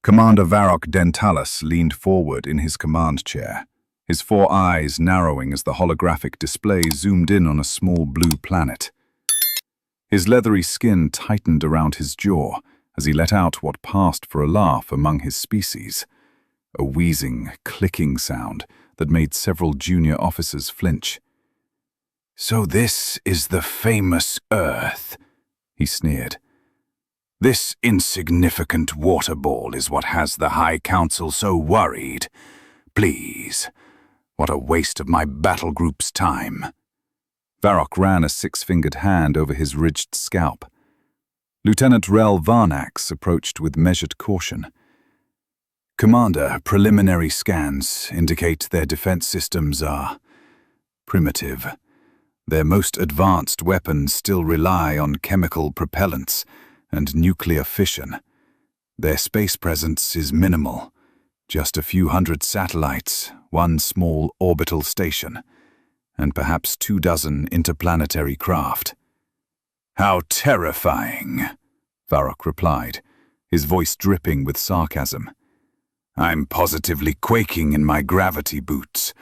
Commander Varrock Dentalis leaned forward in his command chair, his four eyes narrowing as the holographic display zoomed in on a small blue planet. His leathery skin tightened around his jaw as he let out what passed for a laugh among his species, a wheezing, clicking sound that made several junior officers flinch. "So this is the famous Earth," he sneered. "This insignificant water ball is what has the High Council so worried. Please, what a waste of my battle group's time." Varrock ran a six-fingered hand over his ridged scalp. Lieutenant Rel Varnax approached with measured caution. "Commander, preliminary scans indicate their defense systems are primitive. Their most advanced weapons still rely on chemical propellants and nuclear fission. Their space presence is minimal, just a few hundred satellites, one small orbital station, and perhaps 24 interplanetary craft." "How terrifying," Varrock replied, his voice dripping with sarcasm. "I'm positively quaking in my gravity boots.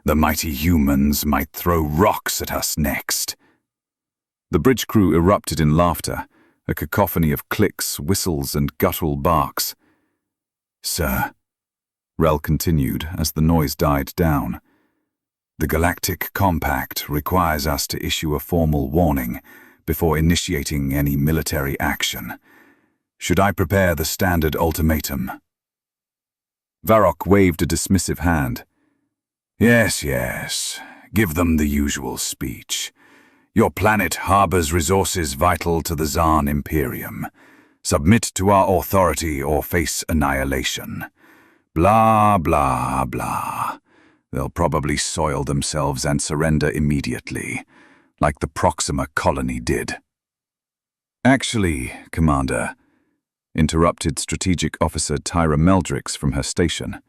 The mighty humans might throw rocks at us next." The bridge crew erupted in laughter, a cacophony of clicks, whistles, and guttural barks. "Sir," Rel continued as the noise died down, "the Galactic Compact requires us to issue a formal warning before initiating any military action. Should I prepare the standard ultimatum?" Varrock waved a dismissive hand. Yes, give them the usual speech. Your planet harbors resources vital to the Zarn Imperium. Submit to our authority or face annihilation. Blah, blah, blah. They'll probably soil themselves and surrender immediately, like the Proxima colony did. "Actually, Commander," interrupted Strategic Officer Tyra Meldrix from her station.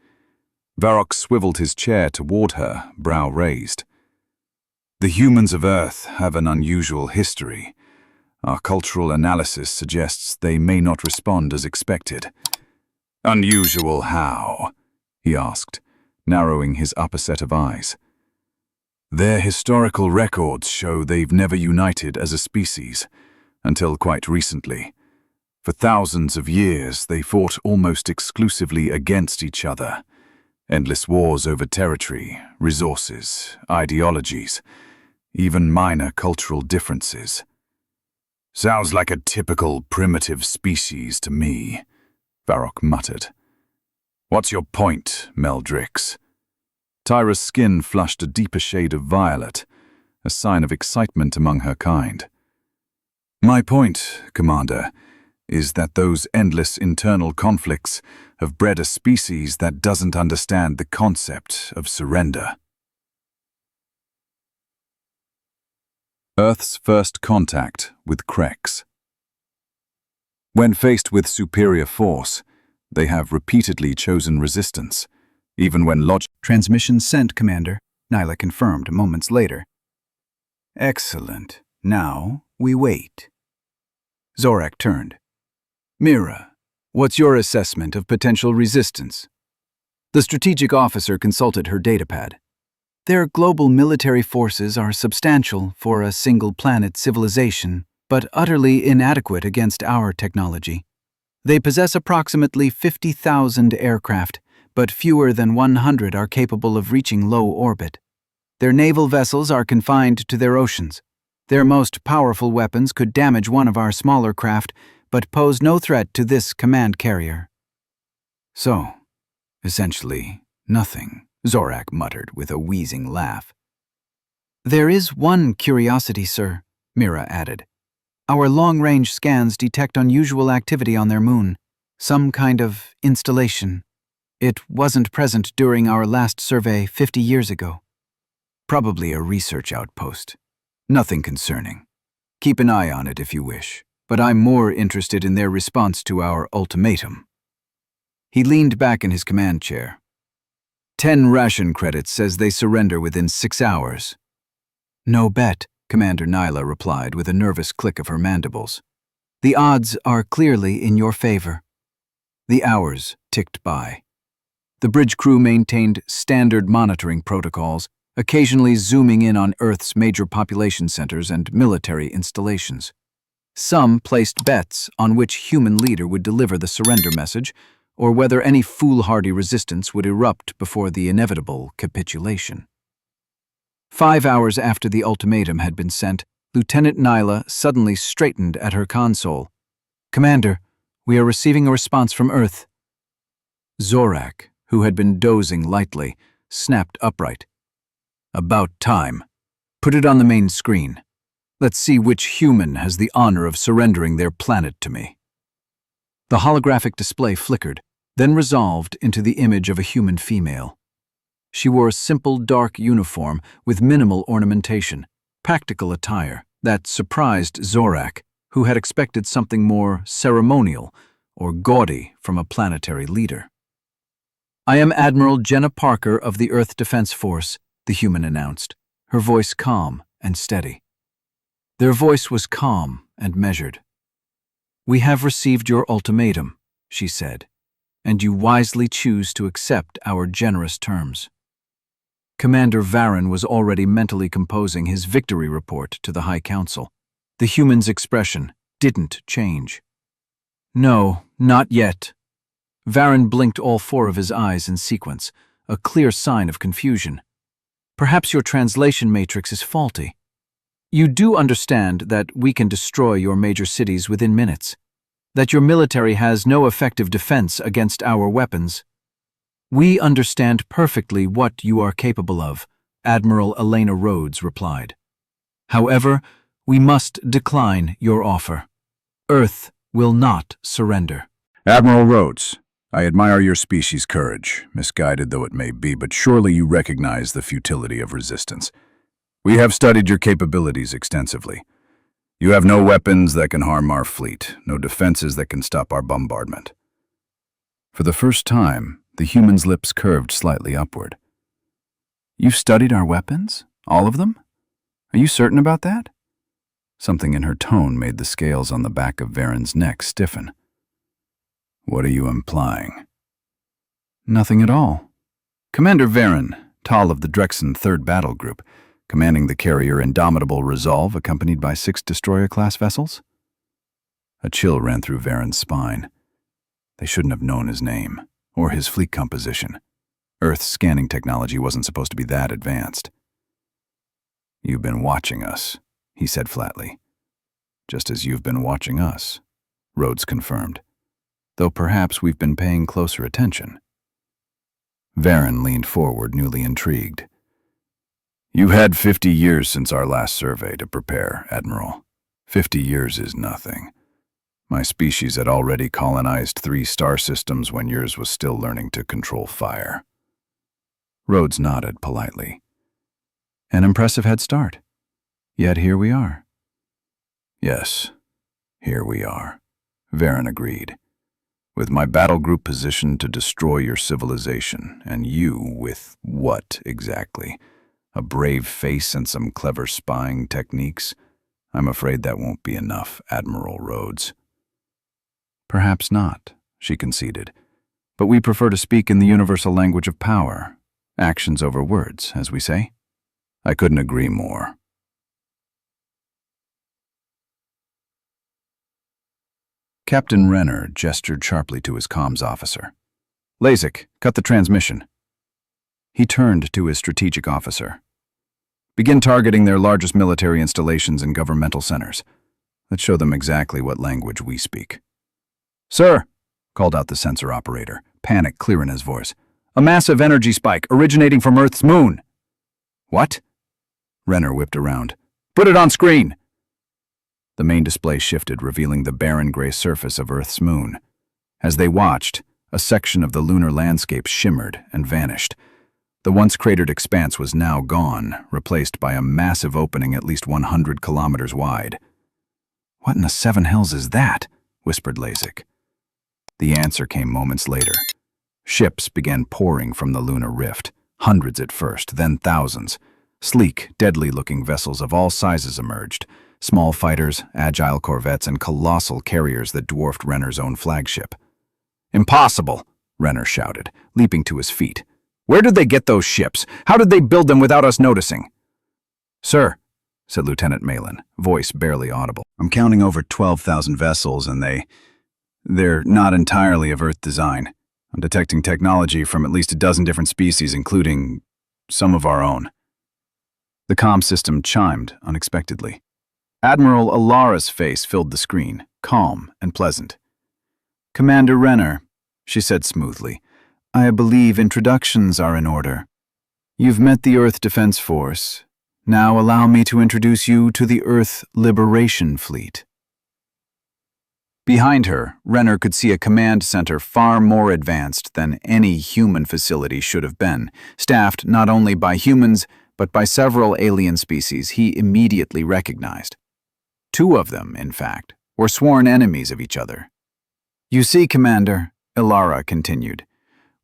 Varrock swiveled his chair toward her, brow raised. "The humans of Earth have an unusual history. Our cultural analysis suggests they may not respond as expected." "Unusual how?" he asked, narrowing his upper set of eyes. "Their historical records show they've never united as a species, until quite recently. For thousands of years, they fought almost exclusively against each other. Endless wars over territory, resources, ideologies, even minor cultural differences." "Sounds like a typical primitive species to me," Varrock muttered. "What's your point, Meldrix?" Tyra's skin flushed a deeper shade of violet, a sign of excitement among her kind. "My point, Commander, is that those endless internal conflicts have bred a species that doesn't understand the concept of surrender." Earth's first contact with Krex. When faced with superior force, they have repeatedly chosen resistance, even when Transmission sent, Commander, Nyla confirmed moments later. "Excellent. Now we wait." Zorak turned. "Mira, what's your assessment of potential resistance?" The strategic officer consulted her datapad. "Their global military forces are substantial for a single-planet civilization, but utterly inadequate against our technology. They possess approximately 50,000 aircraft, but fewer than 100 are capable of reaching low orbit. Their naval vessels are confined to their oceans. Their most powerful weapons could damage one of our smaller craft, but pose no threat to this command carrier." "So, essentially, nothing," Zorak muttered with a wheezing laugh. "There is one curiosity, sir," Mira added. "Our long-range scans detect unusual activity on their moon, some kind of installation. It wasn't present during our last survey 50 years ago. Probably a research outpost. Nothing concerning. Keep an eye on it if you wish, but I'm more interested in their response to our ultimatum." He leaned back in his command chair. 10 ration credits says they surrender within 6 hours. "No bet," Commander Nyla replied with a nervous click of her mandibles. "The odds are clearly in your favor." "The hours ticked by. The bridge crew maintained standard monitoring protocols, occasionally zooming in on Earth's major population centers and military installations. Some placed bets on which human leader would deliver the surrender message, or whether any foolhardy resistance would erupt before the inevitable capitulation. 5 hours after the ultimatum had been sent, Lieutenant Nyla suddenly straightened at her console. "Commander, we are receiving a response from Earth." Zorak, who had been dozing lightly, snapped upright. "About time. Put it on the main screen. Let's see which human has the honor of surrendering their planet to me." The holographic display flickered, then resolved into the image of a human female. She wore a simple dark uniform with minimal ornamentation, practical attire that surprised Zorak, who had expected something more ceremonial or gaudy from a planetary leader. "I am Admiral Jenna Parker of the Earth Defense Force," the human announced, her voice calm and steady. Their voice was calm and measured. "We have received your ultimatum," she said, "and you wisely choose to accept our generous terms." Commander Varen was already mentally composing his victory report to the High Council. The human's expression didn't change. "No, not yet." Varen blinked all 4 of his eyes in sequence, a clear sign of confusion. "Perhaps your translation matrix is faulty. You do understand that we can destroy your major cities within minutes, that your military has no effective defense against our weapons." "We understand perfectly what you are capable of," Admiral Elena Rhodes replied. "However, we must decline your offer. Earth will not surrender." Admiral Rhodes, I admire your species' courage, misguided though it may be, but surely you recognize the futility of resistance. We have studied your capabilities extensively. You have no weapons that can harm our fleet, no defenses that can stop our bombardment. For the first time, the human's lips curved slightly upward. "You've studied our weapons? All of them? Are you certain about that?" Something in her tone made the scales on the back of Varen's neck stiffen. "What are you implying?" "Nothing at all. Commander Varen, Tal of the Drexen 3rd Battle Group, commanding the carrier Indomitable Resolve, accompanied by 6 destroyer-class vessels?" A chill ran through Varen's spine. They shouldn't have known his name, or his fleet composition. Earth's scanning technology wasn't supposed to be that advanced. "You've been watching us," he said flatly. "Just as you've been watching us," Rhodes confirmed. "Though perhaps we've been paying closer attention." Varen leaned forward, newly intrigued. "You've had 50 years since our last survey to prepare, Admiral. 50 years is nothing. My species had already colonized 3 star systems when yours was still learning to control fire." Rhodes nodded politely. "An impressive head start. Yet here we are." "Yes, here we are," Varen agreed. "With my battle group positioned to destroy your civilization, and you with what exactly? A brave face and some clever spying techniques? I'm afraid that won't be enough, Admiral Rhodes." "Perhaps not," she conceded. "But we prefer to speak in the universal language of power. Actions over words, as we say." "I couldn't agree more." Captain Renner gestured sharply to his comms officer. "Lasik, cut the transmission." He turned to his strategic officer. "Begin targeting their largest military installations and governmental centers. Let's show them exactly what language we speak." "Sir," called out the sensor operator, panic clear in his voice. "A massive energy spike originating from Earth's moon." "What?" Renner whipped around. "Put it on screen!" The main display shifted, revealing the barren gray surface of Earth's moon. As they watched, a section of the lunar landscape shimmered and vanished. The once cratered expanse was now gone, replaced by a massive opening at least 100 kilometers wide. "What in the 7 hells is that?" whispered Lasik. The answer came moments later. Ships began pouring from the lunar rift, hundreds at first, then thousands. Sleek, deadly-looking vessels of all sizes emerged. Small fighters, agile corvettes, and colossal carriers that dwarfed Renner's own flagship. "Impossible!" Renner shouted, leaping to his feet. "Where did they get those ships? How did they build them without us noticing?" "Sir," said Lieutenant Malin, voice barely audible, "I'm counting over 12,000 vessels, and they're not entirely of Earth design. I'm detecting technology from at least a dozen different species, including some of our own." The comm system chimed unexpectedly. Admiral Alara's face filled the screen, calm and pleasant. "Commander Renner," she said smoothly, "I believe introductions are in order. You've met the Earth Defense Force. Now allow me to introduce you to the Earth Liberation Fleet." Behind her, Renner could see a command center far more advanced than any human facility should have been, staffed not only by humans, but by several alien species he immediately recognized. Two of them, in fact, were sworn enemies of each other. "You see, Commander," Alara continued,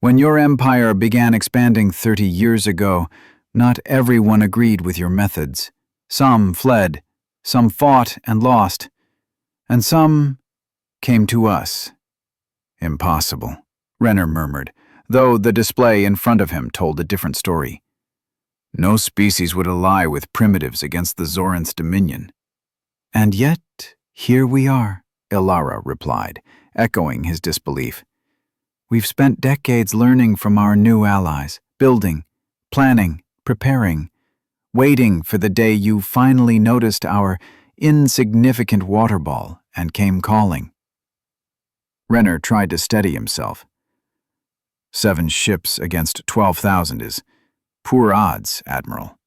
"when your empire began expanding 30 years ago, not everyone agreed with your methods. Some fled, some fought and lost, and some came to us." "Impossible," Renner murmured, though the display in front of him told a different story. "No species would ally with primitives against the Zoranth's dominion." "And yet, here we are," Alara replied, echoing his disbelief. "We've spent decades learning from our new allies, building, planning, preparing, waiting for the day you finally noticed our insignificant water ball and came calling." Renner tried to steady himself. 7 ships against 12,000 is poor odds, Admiral.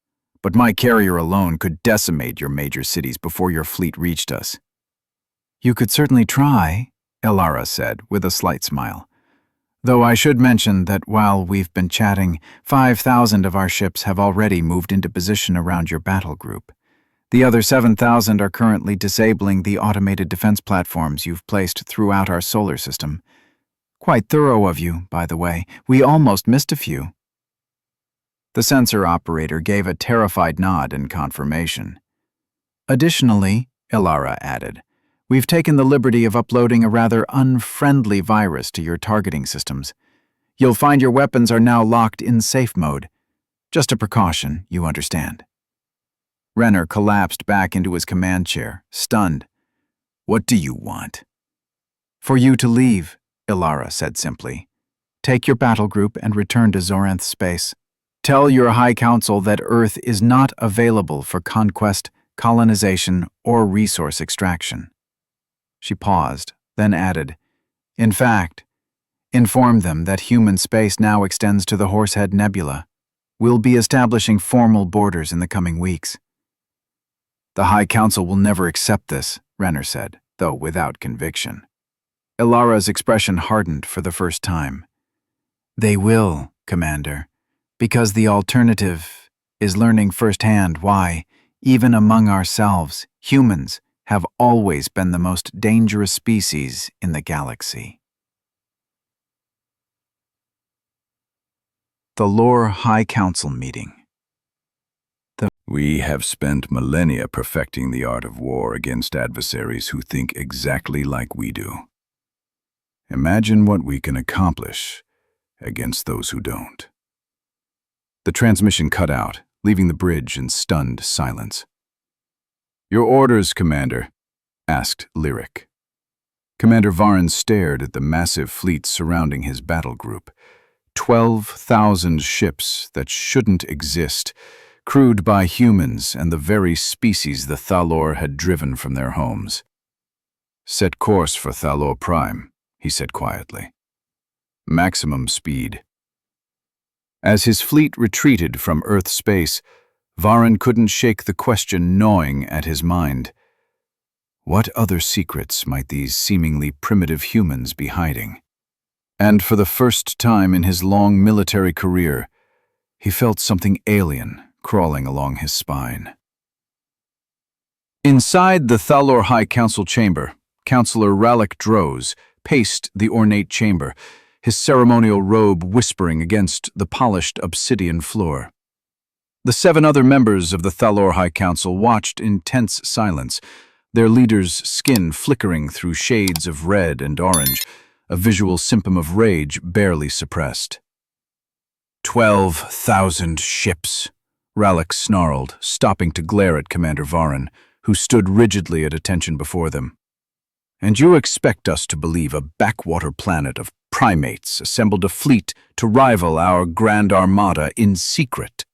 But my carrier alone could decimate your major cities before your fleet reached us. "You could certainly try," Alara said with a slight smile. "Though I should mention that while we've been chatting, 5,000 of our ships have already moved into position around your battle group. The other 7,000 are currently disabling the automated defense platforms you've placed throughout our solar system. Quite thorough of you, by the way. We almost missed a few." The sensor operator gave a terrified nod in confirmation. "Additionally," Alara added, "we've taken the liberty of uploading a rather unfriendly virus to your targeting systems. You'll find your weapons are now locked in safe mode. Just a precaution, you understand." Renner collapsed back into his command chair, stunned. "What do you want?" "For you to leave," Alara said simply. "Take your battle group and return to Zoranth space. Tell your High Council that Earth is not available for conquest, colonization, or resource extraction." She paused, then added, "In fact, inform them that human space now extends to the Horsehead Nebula. We'll be establishing formal borders in the coming weeks." "The High Council will never accept this," Renner said, though without conviction. Alara's expression hardened for the first time. "They will, Commander, because the alternative is learning firsthand why, even among ourselves, humans have always been the most dangerous species in the galaxy." The Lore High Council meeting. We have spent millennia perfecting the art of war against adversaries who think exactly like we do. Imagine what we can accomplish against those who don't. The transmission cut out, leaving the bridge in stunned silence. "Your orders, Commander?" asked Lyric. Commander Varin stared at the massive fleet surrounding his battle group. 12,000 ships that shouldn't exist, crewed by humans and the very species the Thalor had driven from their homes. "Set course for Thalor Prime," he said quietly. "Maximum speed." As his fleet retreated from Earth space, Varin couldn't shake the question gnawing at his mind. What other secrets might these seemingly primitive humans be hiding? And for the first time in his long military career, he felt something alien crawling along his spine. Inside the Thalor High Council chamber, Councillor Rallic Droz paced the ornate chamber, his ceremonial robe whispering against the polished obsidian floor. The 7 other members of the Thalor High Council watched in tense silence, their leader's skin flickering through shades of red and orange, a visual symptom of rage barely suppressed. 12,000 ships, Rallick snarled, stopping to glare at Commander Varin, who stood rigidly at attention before them. And you expect us to believe a backwater planet of primates assembled a fleet to rival our Grand Armada in secret?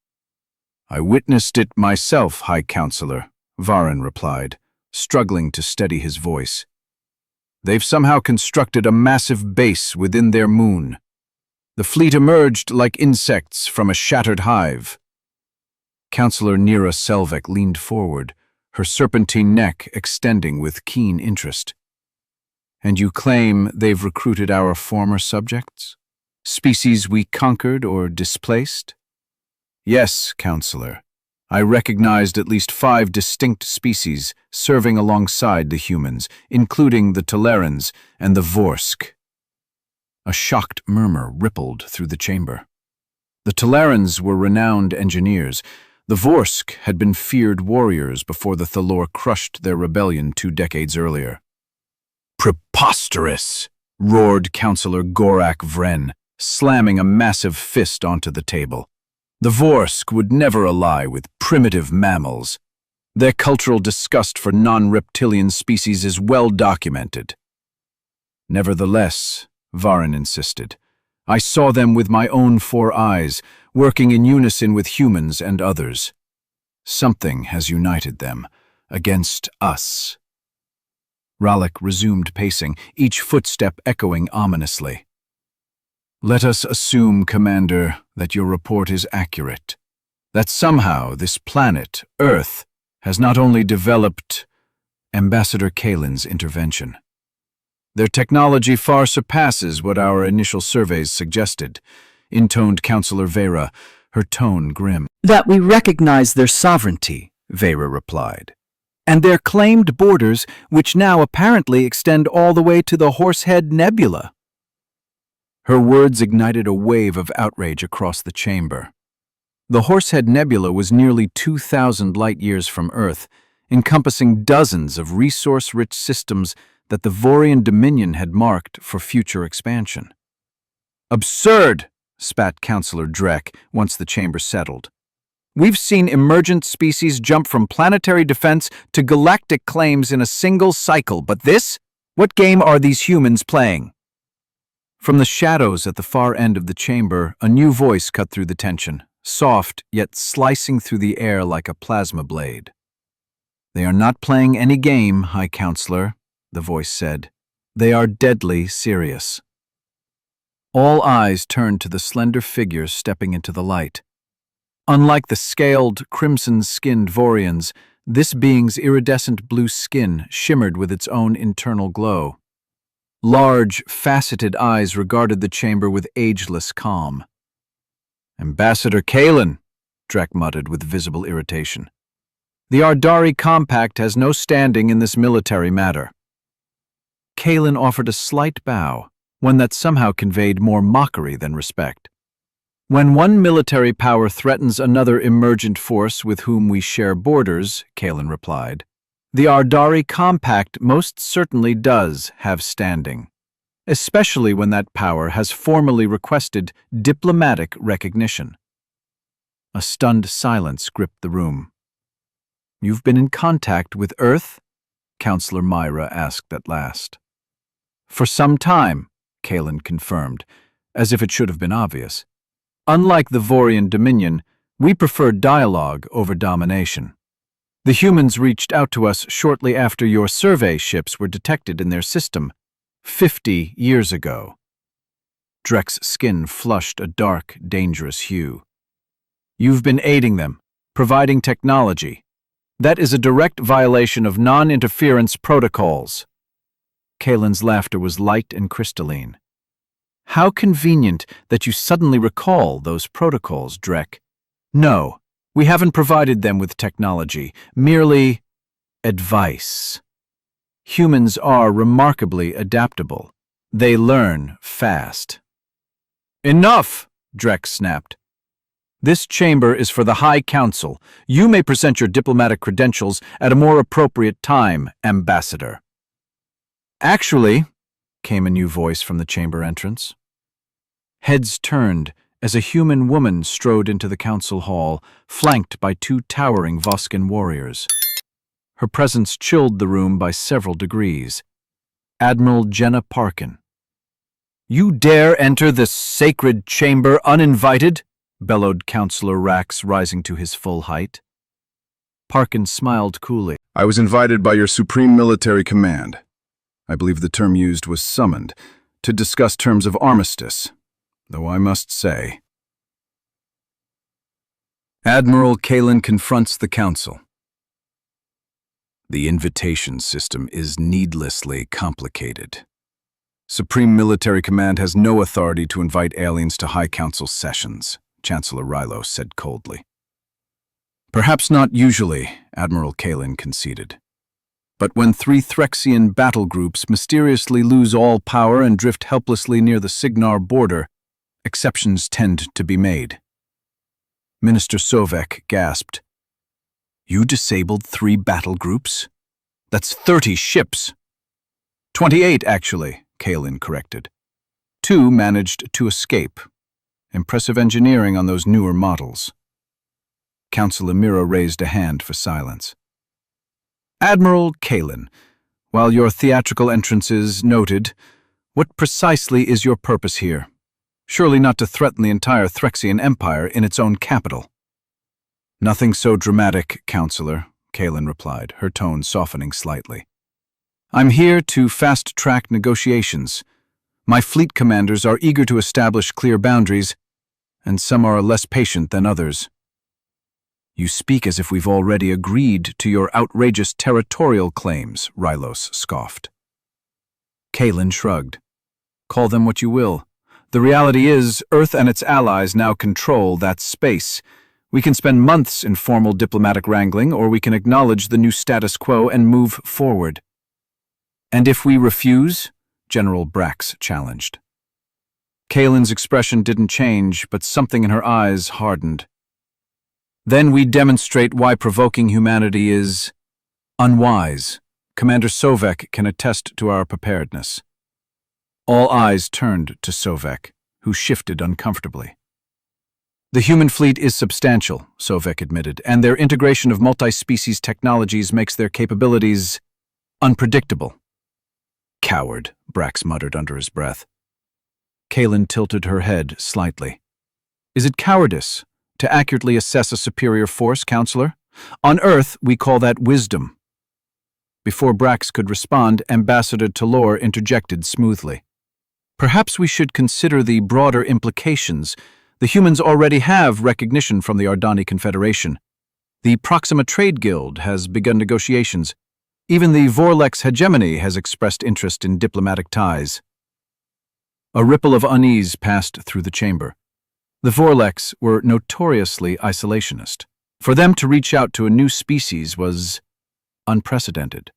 I witnessed it myself, High Counselor, Varin replied, struggling to steady his voice. They've somehow constructed a massive base within their moon. The fleet emerged like insects from a shattered hive. Counselor Nira Selvek leaned forward, her serpentine neck extending with keen interest. And you claim they've recruited our former subjects? Species we conquered or displaced? Yes, Counselor. I recognized at least 5 distinct species serving alongside the humans, including the Telerans and the Vorsk. A shocked murmur rippled through the chamber. The Telerans were renowned engineers. The Vorsk had been feared warriors before the Thalor crushed their rebellion 2 decades earlier. Preposterous! Roared Counselor Gorak Vren, slamming a massive fist onto the table. The Vorsk would never ally with primitive mammals. Their cultural disgust for non-reptilian species is well documented. Nevertheless, Varin insisted, I saw them with my own 4 eyes, working in unison with humans and others. Something has united them against us. Rallick resumed pacing, each footstep echoing ominously. Let us assume, Commander, that your report is accurate. That somehow this planet, Earth, has not only developed Ambassador Kalen's intervention. Their technology far surpasses what our initial surveys suggested, intoned Counselor Vera, her tone grim. That we recognize their sovereignty, Vera replied, and their claimed borders, which now apparently extend all the way to the Horsehead Nebula. Her words ignited a wave of outrage across the chamber. The Horsehead Nebula was nearly 2,000 light-years from Earth, encompassing dozens of resource-rich systems that the Vorian Dominion had marked for future expansion. Absurd, spat Counselor Drek once the chamber settled. We've seen emergent species jump from planetary defense to galactic claims in a single cycle, but this? What game are these humans playing? From the shadows at the far end of the chamber, a new voice cut through the tension, soft yet slicing through the air like a plasma blade. They are not playing any game, High Counselor, the voice said. They are deadly serious. All eyes turned to the slender figure stepping into the light. Unlike the scaled, crimson-skinned Vorians, this being's iridescent blue skin shimmered with its own internal glow. Large, faceted eyes regarded the chamber with ageless calm. Ambassador Kalen, Drek muttered with visible irritation. The Ardari Compact has no standing in this military matter. Kalen offered a slight bow, one that somehow conveyed more mockery than respect. When one military power threatens another emergent force with whom we share borders, Kalen replied, the Ardari Compact most certainly does have standing, especially when that power has formally requested diplomatic recognition. A stunned silence gripped the room. You've been in contact with Earth? Counselor Myra asked at last. For some time, Kalen confirmed, as if it should have been obvious. Unlike the Vorian Dominion, we prefer dialogue over domination. The humans reached out to us shortly after your survey ships were detected in their system, 50 years ago. Drek's skin flushed a dark, dangerous hue. You've been aiding them, providing technology. That is a direct violation of non-interference protocols. Kalen's laughter was light and crystalline. How convenient that you suddenly recall those protocols, Drek. No, we haven't provided them with technology, merely advice. Humans are remarkably adaptable. They learn fast. Enough, Drek snapped. This chamber is for the High Council. You may present your diplomatic credentials at a more appropriate time, Ambassador. Actually, came a new voice from the chamber entrance. Heads turned as a human woman strode into the council hall, flanked by two towering Voskan warriors. Her presence chilled the room by several degrees. Admiral Jenna Parkin. "You dare enter this sacred chamber uninvited?" bellowed Councillor Rax, rising to his full height. Parkin smiled coolly. I was invited by your Supreme Military Command. I believe the term used was summoned, to discuss terms of armistice, though I must say. Admiral Kalen confronts the Council. The invitation system is needlessly complicated. Supreme Military Command has no authority to invite aliens to High Council sessions, Chancellor Rylos said coldly. Perhaps not usually, Admiral Kalen conceded. But when 3 Threxian battle groups mysteriously lose all power and drift helplessly near the Signar border, exceptions tend to be made. Minister Sovek gasped. You disabled 3 battle groups? That's 30 ships. 28, actually, Kalen corrected. 2 managed to escape. Impressive engineering on those newer models. Councillor Mira raised a hand for silence. Admiral Kalen, while your theatrical entrance is noted, what precisely is your purpose here? Surely not to threaten the entire Threxian Empire in its own capital. Nothing so dramatic, Councillor, Kalen replied, her tone softening slightly. I'm here to fast-track negotiations. My fleet commanders are eager to establish clear boundaries, and some are less patient than others. You speak as if we've already agreed to your outrageous territorial claims, Rylos scoffed. Kalen shrugged. Call them what you will. The reality is, Earth and its allies now control that space. We can spend months in formal diplomatic wrangling, or we can acknowledge the new status quo and move forward. And if we refuse? General Brax challenged. Kalen's expression didn't change, but something in her eyes hardened. Then we demonstrate why provoking humanity is unwise. Commander Sovek can attest to our preparedness. All eyes turned to Sovek, who shifted uncomfortably. The human fleet is substantial, Sovek admitted, and their integration of multi-species technologies makes their capabilities unpredictable. Coward, Brax muttered under his breath. Kalen tilted her head slightly. Is it cowardice to accurately assess a superior force, Counselor? On Earth, we call that wisdom. Before Brax could respond, Ambassador Talor interjected smoothly. Perhaps we should consider the broader implications. The humans already have recognition from the Ardani Confederation. The Proxima Trade Guild has begun negotiations. Even the Vorlex hegemony has expressed interest in diplomatic ties. A ripple of unease passed through the chamber. The Vorlex were notoriously isolationist. For them to reach out to a new species was unprecedented.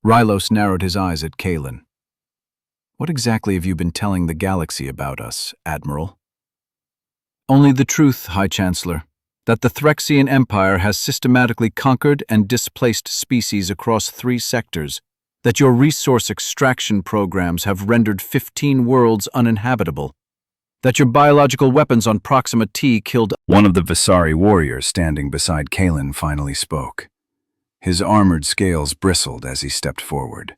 Rylos narrowed his eyes at Kalen. What exactly have you been telling the galaxy about us, Admiral? Only the truth, High Chancellor, that the Threxian Empire has systematically conquered and displaced species across 3 sectors, that your resource extraction programs have rendered 15 worlds uninhabitable, that your biological weapons on Proxima T killed. One of the Visari warriors standing beside Kalen finally spoke. His armored scales bristled as he stepped forward.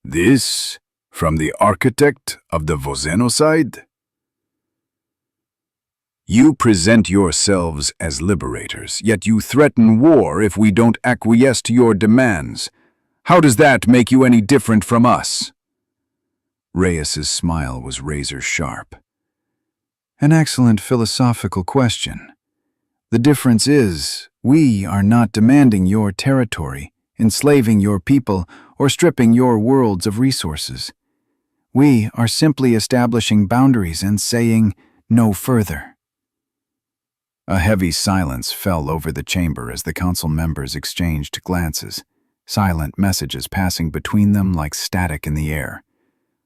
This from the architect of the Vozenocide? You present yourselves as liberators, yet you threaten war if we don't acquiesce to your demands. How does that make you any different from us? Reyes's smile was razor-sharp. An excellent philosophical question. The difference is, we are not demanding your territory, enslaving your people, or stripping your worlds of resources. We are simply establishing boundaries and saying no further. A heavy silence fell over the chamber as the council members exchanged glances, silent messages passing between them like static in the air.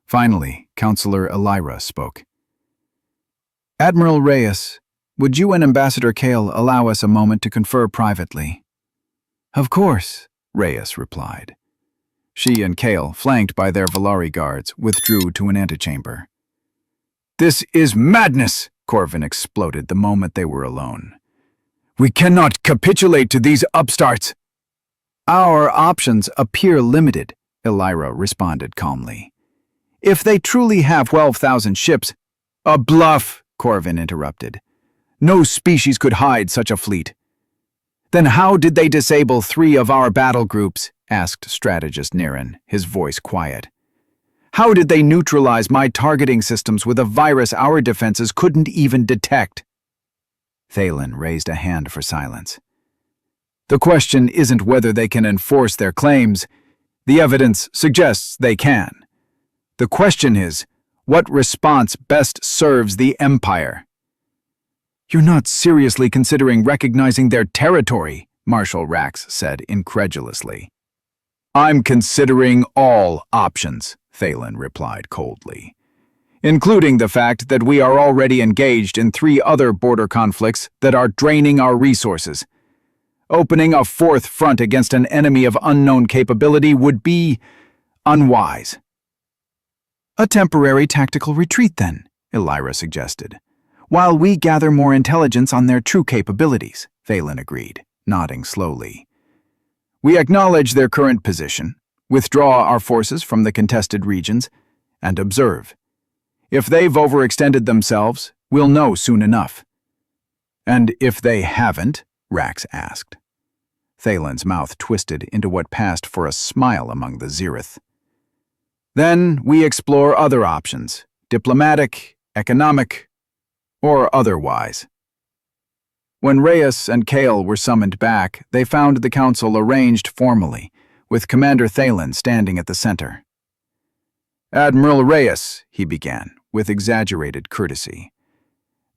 Finally, Councillor Elira spoke. Admiral Reyes, would you and Ambassador Kale allow us a moment to confer privately? Of course, Reyes replied. She and Kale, flanked by their Valari guards, withdrew to an antechamber. "This is madness!" Corvin exploded the moment they were alone. "We cannot capitulate to these upstarts!" "Our options appear limited," Elira responded calmly. "If they truly have 12,000 ships—" "A bluff!" Corvin interrupted. "No species could hide such a fleet." "Then how did they disable 3 of our battle groups?" asked strategist Niren, his voice quiet. "How did they neutralize my targeting systems with a virus our defenses couldn't even detect?" Thalen raised a hand for silence. "The question isn't whether they can enforce their claims. The evidence suggests they can. The question is, what response best serves the Empire?" "You're not seriously considering recognizing their territory," Marshal Rax said incredulously. "I'm considering all options," Thalen replied coldly, "including the fact that we are already engaged in 3 other border conflicts that are draining our resources. Opening a 4th front against an enemy of unknown capability would be unwise." "A temporary tactical retreat, then," Elira suggested. "While we gather more intelligence on their true capabilities," Thalen agreed, nodding slowly. "We acknowledge their current position, withdraw our forces from the contested regions, and observe. If they've overextended themselves, we'll know soon enough." "And if they haven't?" Rax asked. Thalen's mouth twisted into what passed for a smile among the Zirith. "Then we explore other options, diplomatic, economic, or otherwise." When Reyes and Kale were summoned back, they found the council arranged formally, with Commander Thalen standing at the center. "Admiral Reyes," he began, with exaggerated courtesy.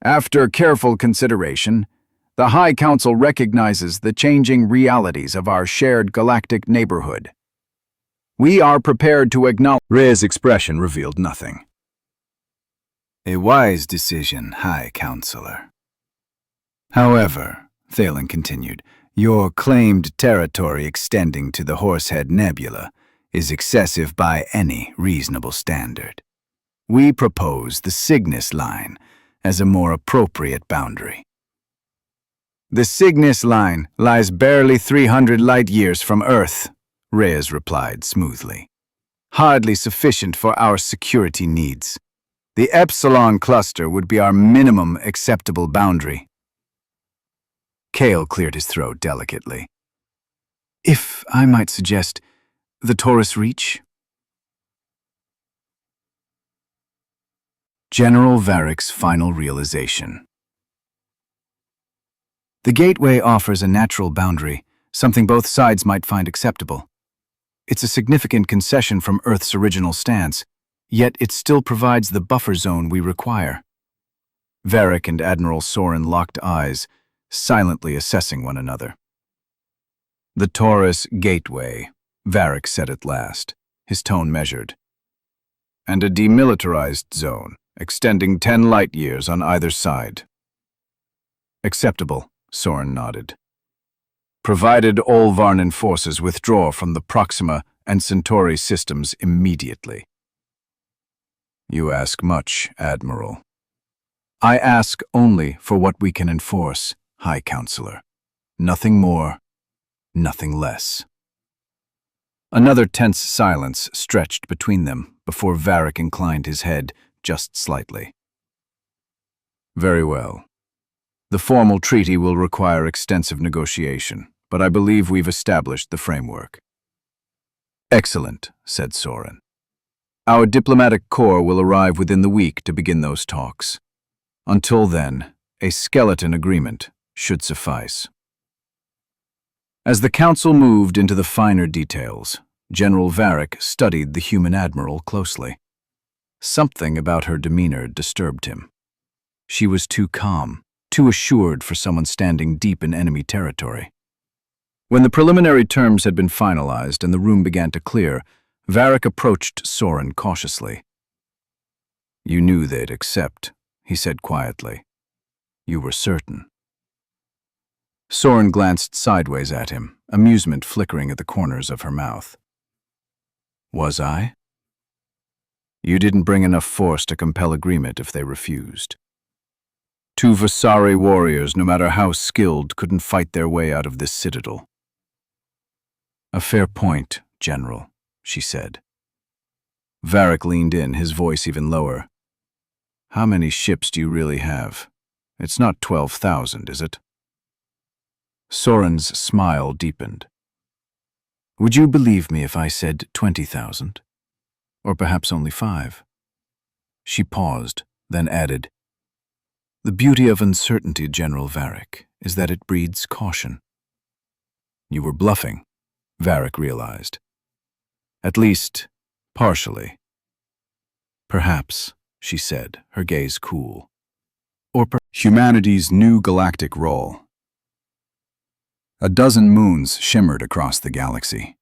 "After careful consideration, the High Council recognizes the changing realities of our shared galactic neighborhood. We are prepared to acknowledge—" Reyes' expression revealed nothing. "A wise decision, High Counselor. However," Thalen continued, "your claimed territory extending to the Horsehead Nebula is excessive by any reasonable standard. We propose the Cygnus Line as a more appropriate boundary." "The Cygnus Line lies barely 300 light-years from Earth," Reyes replied smoothly. "Hardly sufficient for our security needs. The Epsilon cluster would be our minimum acceptable boundary." Kale cleared his throat delicately. "If I might suggest, the Taurus Reach?" General Varick's final realization. The Gateway offers a natural boundary, something both sides might find acceptable. It's a significant concession from Earth's original stance, yet it still provides the buffer zone we require. Varick and Admiral Soren locked eyes, silently assessing one another. "The Taurus Gateway," Varick said at last, his tone measured. "And a demilitarized zone, extending 10 light-years on either side." "Acceptable," Soren nodded. "Provided all Varnan forces withdraw from the Proxima and Centauri systems immediately." "You ask much, Admiral." "I ask only for what we can enforce, High Counselor. Nothing more, nothing less." Another tense silence stretched between them before Varick inclined his head just slightly. "Very well. The formal treaty will require extensive negotiation, but I believe we've established the framework." "Excellent," said Soren. "Our diplomatic corps will arrive within the week to begin those talks. Until then, a skeleton agreement should suffice." As the council moved into the finer details, General Varick studied the human admiral closely. Something about her demeanor disturbed him. She was too calm, too assured for someone standing deep in enemy territory. When the preliminary terms had been finalized and the room began to clear, Varick approached Soren cautiously. "You knew they'd accept," he said quietly. "You were certain." Soren glanced sideways at him, amusement flickering at the corners of her mouth. Was I? You didn't bring enough force to compel agreement if they refused. 2 Vasari warriors, no matter how skilled, couldn't fight their way out of this citadel. A fair point, General, she said. Varric leaned in, his voice even lower. How many ships do you really have? It's not 12,000, is it? Soren's smile deepened. Would you believe me if I said 20,000? Or perhaps only 5? She paused, then added, The beauty of uncertainty, General Varric, is that it breeds caution. You were bluffing, Varric realized. At least, partially. Perhaps, she said, her gaze cool. Or Humanity's new galactic role. A dozen moons shimmered across the galaxy.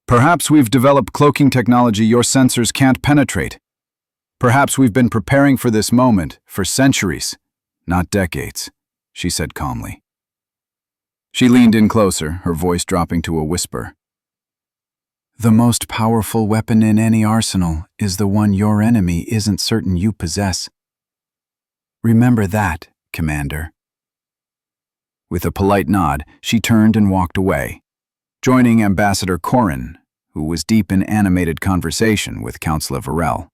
Perhaps we've developed cloaking technology your sensors can't penetrate. Perhaps we've been preparing for this moment for centuries, not decades, she said calmly. She leaned in closer, her voice dropping to a whisper. The most powerful weapon in any arsenal is the one your enemy isn't certain you possess. Remember that, Commander. With a polite nod, she turned and walked away, joining Ambassador Corrin, who was deep in animated conversation with Councillor Varel.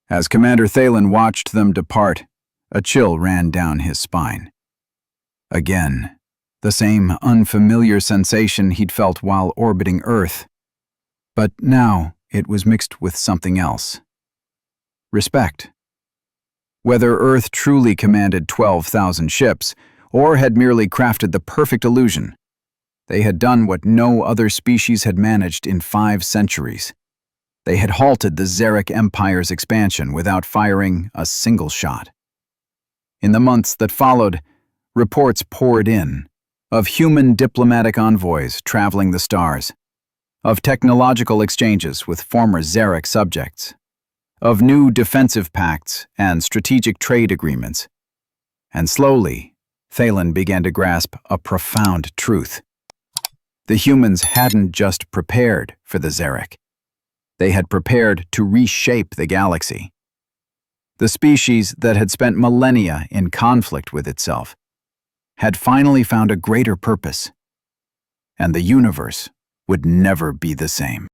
As Commander Thalen watched them depart, a chill ran down his spine. Again, the same unfamiliar sensation he'd felt while orbiting Earth. But now it was mixed with something else. Respect. Whether Earth truly commanded 12,000 ships, or had merely crafted the perfect illusion, they had done what no other species had managed in 5 centuries. They had halted the Xeric Empire's expansion without firing a single shot. In the months that followed, reports poured in of human diplomatic envoys traveling the stars, of technological exchanges with former Xeric subjects, of new defensive pacts and strategic trade agreements. And slowly, Thalen began to grasp a profound truth. The humans hadn't just prepared for the Xeric. They had prepared to reshape the galaxy. The species that had spent millennia in conflict with itself had finally found a greater purpose, and the universe would never be the same.